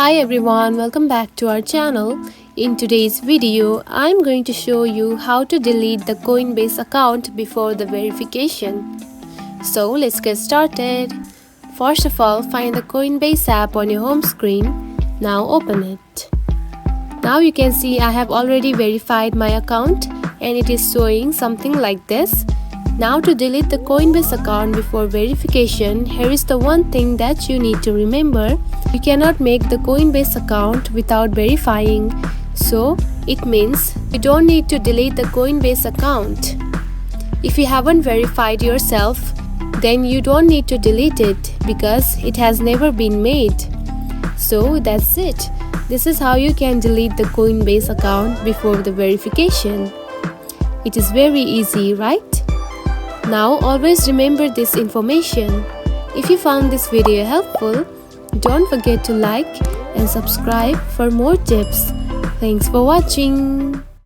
Hi everyone, welcome back to our channel. In today's video, I'm going to show you how to delete the Coinbase account before the verification. So let's get started. First of all, find the Coinbase app on your home screen. Now open it. Now you can see I have already verified my account and it is showing something like this. Now to delete the Coinbase account before verification, here is the one thing that you need to remember. You cannot make the Coinbase account without verifying. So it means you don't need to delete the Coinbase account. If you haven't verified yourself, then you don't need to delete it because it has never been made. So that's it. This is how you can delete the Coinbase account before the verification. It is very easy, right? Now always remember this information. If you found this video helpful, don't forget to like and subscribe for more tips. Thanks for watching.